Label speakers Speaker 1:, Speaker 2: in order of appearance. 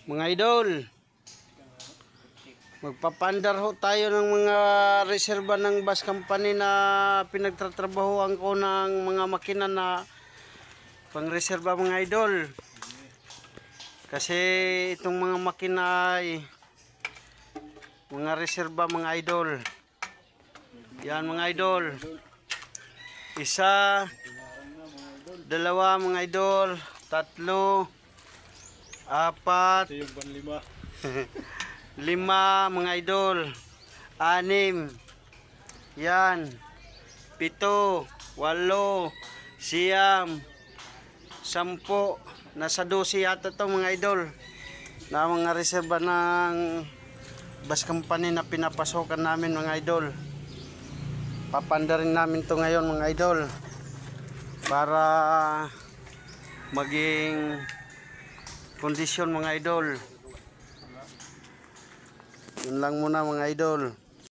Speaker 1: Mga idol, magpapandar ho tayo ng mga reserba ng bus company na pinagtatrabahoan ko ng mga makina na pangreserba mga idol. Kasi itong mga makina ay mga reserba mga idol. Yan mga idol. Isa, dalawa mga idol, tatlo, apat, lima mga idol, anim, yan, pito, walo, siyam, sampo, nasa 12 yata to mga idol na mga reserba ng bus company na pinapasokan namin mga idol. Papandarin namin to ngayon mga idol para maging kondisyon mga idol. Yun lang muna mga idol.